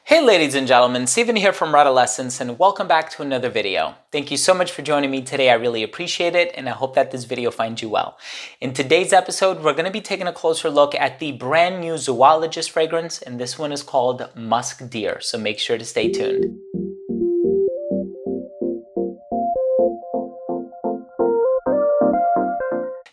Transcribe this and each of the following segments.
Hey ladies and gentlemen, Steven here from Adolescence and welcome back to another video. Thank you so much for joining me today. I really appreciate it and I hope that this video finds you well. In today's episode, we're going to be taking a closer look at the brand new Zoologist fragrance, and this one is called Musk Deer, so make sure to stay tuned.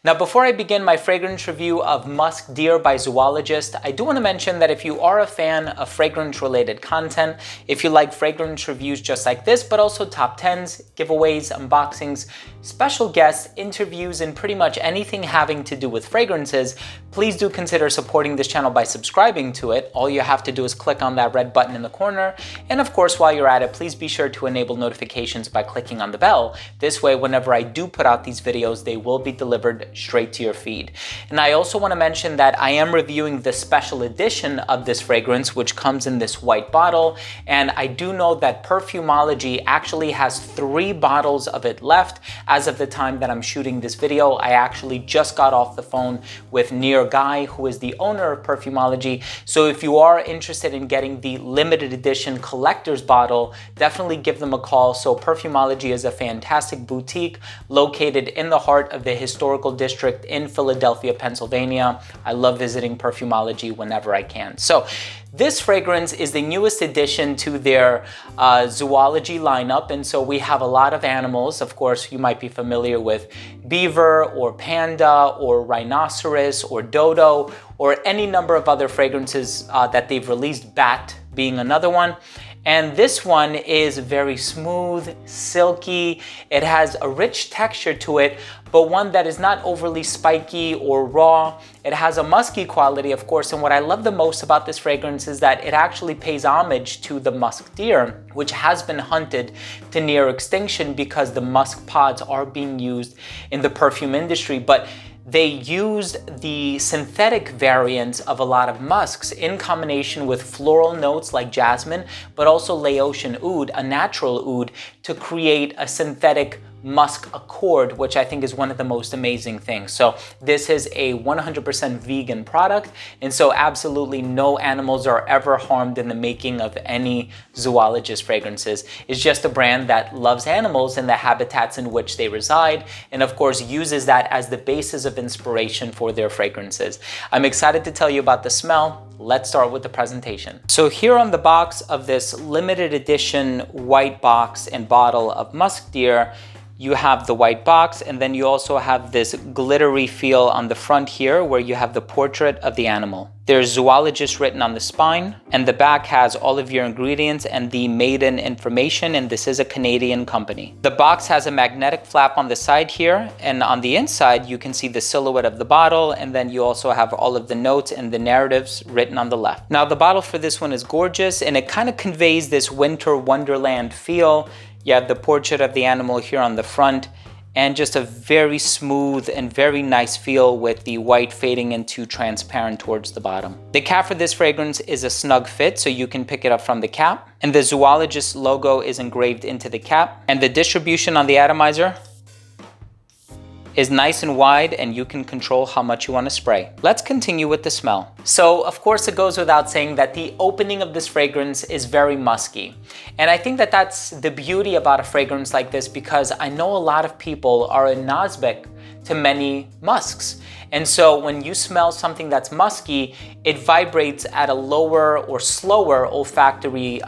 Now, before I begin my fragrance review of Musk Deer by Zoologist, I do want to mention that if you are a fan of fragrance-related content, if you like fragrance reviews just like this, but also top 10s, giveaways, unboxings, special guests, interviews, and pretty much anything having to do with fragrances, please do consider supporting this channel by subscribing to it. All you have to do is click on that red button in the corner. And of course, while you're at it, please be sure to enable notifications by clicking on the bell. This way, whenever I do put out these videos, they will be delivered straight to your feed. And I also want to mention that I am reviewing the special edition of this fragrance, which comes in this white bottle. And I do know that Perfumology actually has 3 bottles of it left. As of the time that I'm shooting this video, I actually just got off the phone with Near Guy, who is the owner of Perfumology. So if you are interested in getting the limited edition collector's bottle, definitely give them a call. So Perfumology is a fantastic boutique located in the heart of the historical district in Philadelphia, Pennsylvania. I love visiting Perfumology whenever I can. So this fragrance is the newest addition to their zoology lineup. And so we have a lot of animals. Of course, you might be familiar with beaver or panda or rhinoceros or dodo or any number of other fragrances that they've released, bat being another one. And this one is very smooth, silky. It has a rich texture to it, but one that is not overly spiky or raw. It has a musky quality, of course, and what I love the most about this fragrance is that it actually pays homage to the musk deer, which has been hunted to near extinction because the musk pods are being used in the perfume industry. But they used the synthetic variants of a lot of musks in combination with floral notes like jasmine, but also Laotian oud, a natural oud, to create a synthetic musk accord, which I think is one of the most amazing things. So this is a 100% vegan product, and so absolutely no animals are ever harmed in the making of any Zoologist fragrances. It's just a brand that loves animals and the habitats in which they reside, and of course uses that as the basis of inspiration for their fragrances. I'm excited to tell you about the smell. Let's start with the presentation. So here on the box of this limited edition white box and bottle of Musk Deer, you have the white box, and then you also have this glittery feel on the front here where you have the portrait of the animal. There's Zoologist written on the spine, and the back has all of your ingredients and the made-in information, and this is a Canadian company. The box has a magnetic flap on the side here, and on the inside you can see the silhouette of the bottle, and then you also have all of the notes and the narratives written on the left. Now the bottle for this one is gorgeous, and it kind of conveys this winter wonderland feel. You have the portrait of the animal here on the front, and just a very smooth and very nice feel with the white fading into transparent towards the bottom. The cap for this fragrance is a snug fit, so you can pick it up from the cap. And the Zoologist logo is engraved into the cap. And the distribution on the atomizer is nice and wide, and you can control how much you want to spray. Let's continue with the smell. So of course it goes without saying that the opening of this fragrance is very musky. And I think that that's the beauty about a fragrance like this, because I know a lot of people are anosmic to many musks. And so when you smell something that's musky, it vibrates at a lower or slower olfactory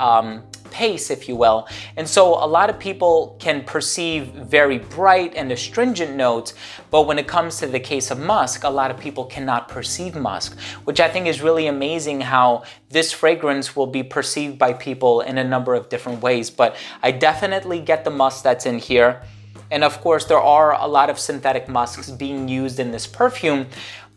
pace, if you will. And so a lot of people can perceive very bright and astringent notes, but when it comes to the case of musk, a lot of people cannot perceive musk, which I think is really amazing how this fragrance will be perceived by people in a number of different ways. But I definitely get the musk that's in here. And of course, there are a lot of synthetic musks being used in this perfume,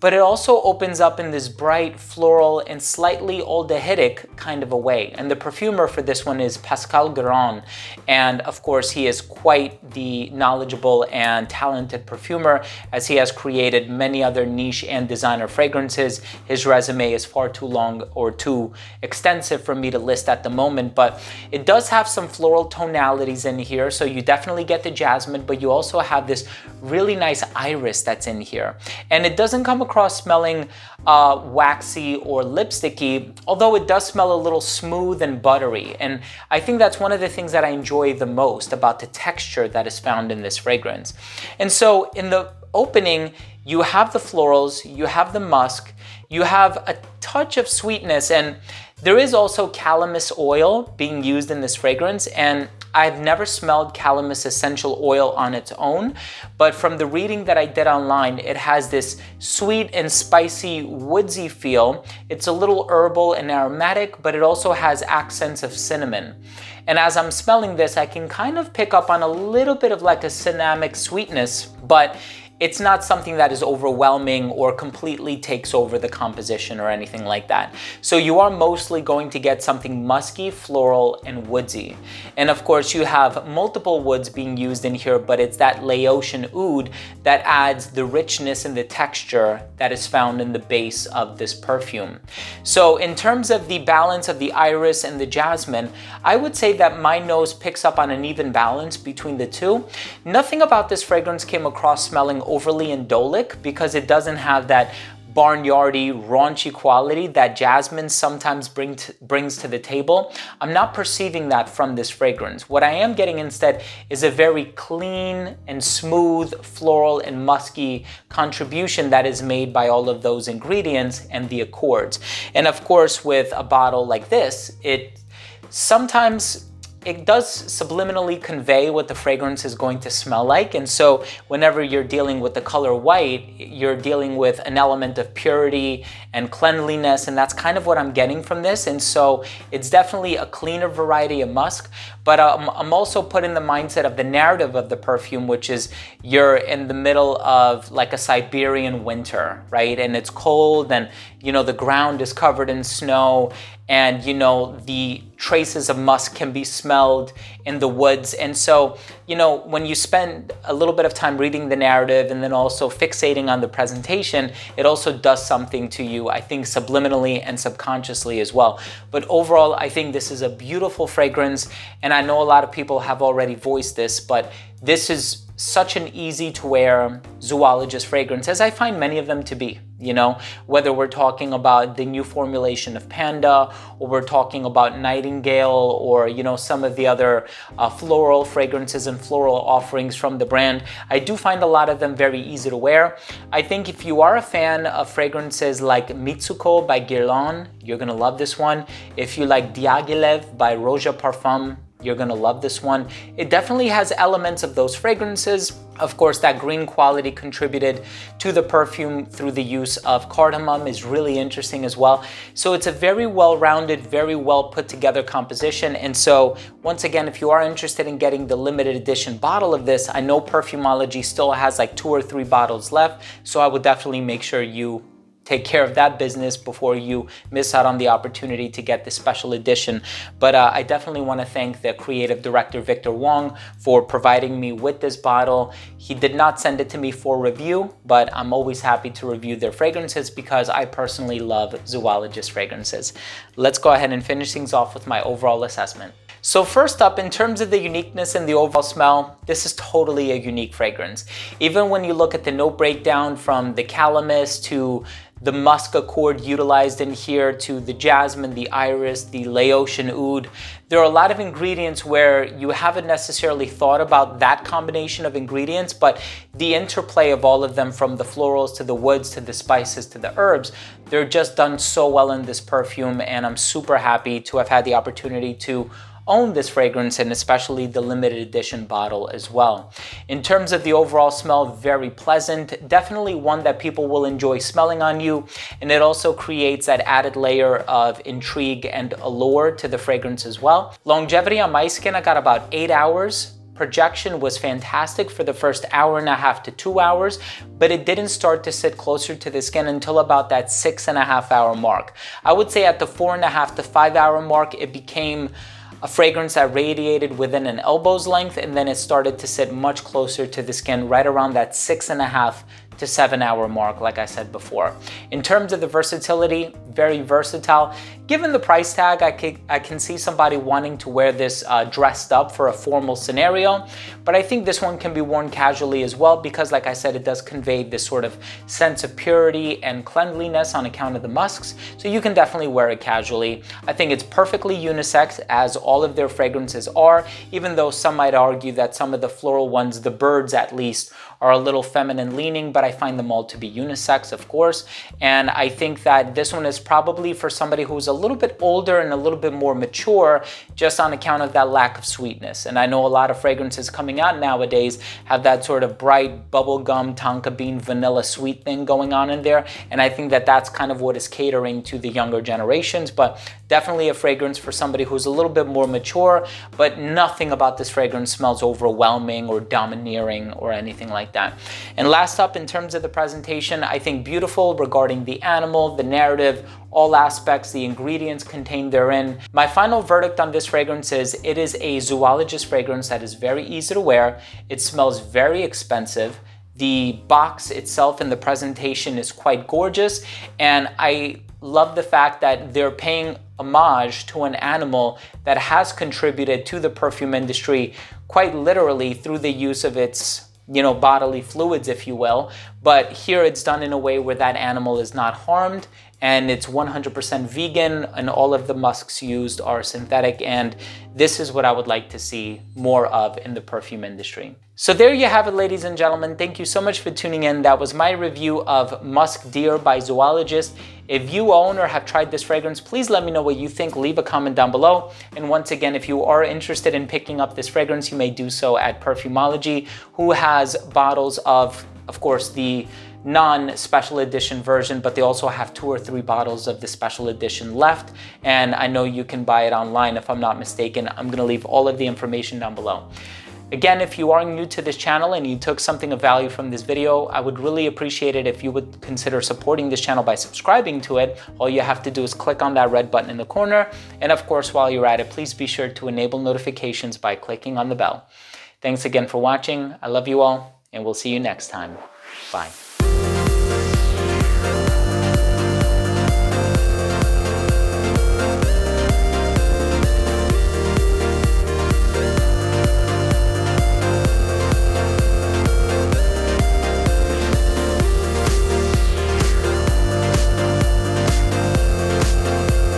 but it also opens up in this bright, floral, and slightly aldehydic kind of a way. And the perfumer for this one is Pascal Guérin. And of course, he is quite the knowledgeable and talented perfumer, as he has created many other niche and designer fragrances. His resume is far too long or too extensive for me to list at the moment, but it does have some floral tonalities in here. So you definitely get the jasmine, but you also have this really nice iris that's in here. And it doesn't come across smelling waxy or lipsticky, although it does smell a little smooth and buttery. And I think that's one of the things that I enjoy the most about the texture that is found in this fragrance. And so in the opening, you have the florals, you have the musk, you have a touch of sweetness, and there is also calamus oil being used in this fragrance. And I've never smelled calamus essential oil on its own, but from the reading that I did online, it has this sweet and spicy woodsy feel. It's a little herbal and aromatic, but it also has accents of cinnamon. And as I'm smelling this, I can kind of pick up on a little bit of like a cinnamic sweetness, but it's not something that is overwhelming or completely takes over the composition or anything like that. So you are mostly going to get something musky, floral, and woodsy. And of course, you have multiple woods being used in here, but it's that Laotian oud that adds the richness and the texture that is found in the base of this perfume. So in terms of the balance of the iris and the jasmine, I would say that my nose picks up on an even balance between the two. Nothing about this fragrance came across smelling overly indolic, because it doesn't have that barnyardy, raunchy quality that jasmine sometimes brings to the table. I'm not perceiving that from this fragrance. What I am getting instead is a very clean and smooth floral and musky contribution that is made by all of those ingredients and the accords. And of course, with a bottle like this, it does subliminally convey what the fragrance is going to smell like. And so whenever you're dealing with the color white, you're dealing with an element of purity and cleanliness, and that's kind of what I'm getting from this. And so it's definitely a cleaner variety of musk, but I'm also put in the mindset of the narrative of the perfume, which is you're in the middle of like a Siberian winter, right? And it's cold, and the ground is covered in snow, and the traces of musk can be smelled in the woods. And so, when you spend a little bit of time reading the narrative and then also fixating on the presentation, it also does something to you, I think, subliminally and subconsciously as well. But overall, I think this is a beautiful fragrance, and I know a lot of people have already voiced this, but this is such an easy to wear zoologist fragrance, as I find many of them to be. Whether we're talking about the new formulation of Panda, or we're talking about Nightingale, or some of the other floral fragrances and floral offerings from the brand, I do find a lot of them very easy to wear. I think if you are a fan of fragrances like Mitsuko by Guerlain, you're gonna love this one. If you like Diaghilev by Roja Parfums, you're gonna love this one. It definitely has elements of those fragrances. Of course, that green quality contributed to the perfume through the use of cardamom is really interesting as well. So it's a very well-rounded, very well put together composition. And so once again, if you are interested in getting the limited edition bottle of this, I know Perfumology still has like 2 or 3 bottles left. So I would definitely make sure you take care of that business before you miss out on the opportunity to get this special edition. But I definitely want to thank the creative director, Victor Wong, for providing me with this bottle. He did not send it to me for review, but I'm always happy to review their fragrances because I personally love zoologist fragrances. Let's go ahead and finish things off with my overall assessment. So first up, in terms of the uniqueness and the overall smell, this is totally a unique fragrance. Even when you look at the note breakdown, from the calamus to the musk accord utilized in here, to the jasmine, the iris, the Laotian oud, there are a lot of ingredients where you haven't necessarily thought about that combination of ingredients, but the interplay of all of them, from the florals to the woods to the spices to the herbs, they're just done so well in this perfume, and I'm super happy to have had the opportunity to own this fragrance, and especially the limited edition bottle as well. In terms of the overall smell, very pleasant, definitely one that people will enjoy smelling on you, and it also creates that added layer of intrigue and allure to the fragrance as well. Longevity on my skin, I got about 8 hours. Projection was fantastic for the first 1.5 hours to 2 hours, but it didn't start to sit closer to the skin until about that 6.5 hour mark. I would say at the 4.5 to 5 hour mark, it became a fragrance that radiated within an elbow's length, and then it started to sit much closer to the skin right around that 6.5 to 7 hour mark, like I said before. In terms of the versatility, very versatile. Given the price tag, I can see somebody wanting to wear this dressed up for a formal scenario, but I think this one can be worn casually as well because, like I said, it does convey this sort of sense of purity and cleanliness on account of the musks, so you can definitely wear it casually. I think it's perfectly unisex, as all of their fragrances are, even though some might argue that some of the floral ones, the birds at least, are a little feminine leaning, but I find them all to be unisex, of course. And I think that this one is probably for somebody who's a little bit older and a little bit more mature, just on account of that lack of sweetness. And I know a lot of fragrances coming out nowadays have that sort of bright bubblegum, tonka bean, vanilla sweet thing going on in there. And I think that that's kind of what is catering to the younger generations, but definitely a fragrance for somebody who's a little bit more mature, but nothing about this fragrance smells overwhelming or domineering or anything like that. And last up, in terms of the presentation, I think beautiful regarding the animal, the narrative, all aspects, the ingredients contained therein. My final verdict on this fragrance is it is a zoologist fragrance that is very easy to wear. It smells very expensive. The box itself and the presentation is quite gorgeous, and I love the fact that they're paying homage to an animal that has contributed to the perfume industry quite literally through the use of its bodily fluids, if you will. But here it's done in a way where that animal is not harmed, and it's 100% vegan, and all of the musks used are synthetic, and this is what I would like to see more of in the perfume industry. So there you have it, ladies and gentlemen. Thank you so much for tuning in. That was my review of Musk Deer by Zoologist. If you own or have tried this fragrance, please let me know what you think. Leave a comment down below. And once again, if you are interested in picking up this fragrance, you may do so at Perfumology, who has bottles of course, the non-special edition version, but they also have 2 or 3 bottles of the special edition left. And I know you can buy it online if I'm not mistaken. I'm gonna leave all of the information down below. Again, if you are new to this channel and you took something of value from this video, I would really appreciate it if you would consider supporting this channel by subscribing to it. All you have to do is click on that red button in the corner. And of course, while you're at it, please be sure to enable notifications by clicking on the bell. Thanks again for watching. I love you all, and we'll see you next time. Bye.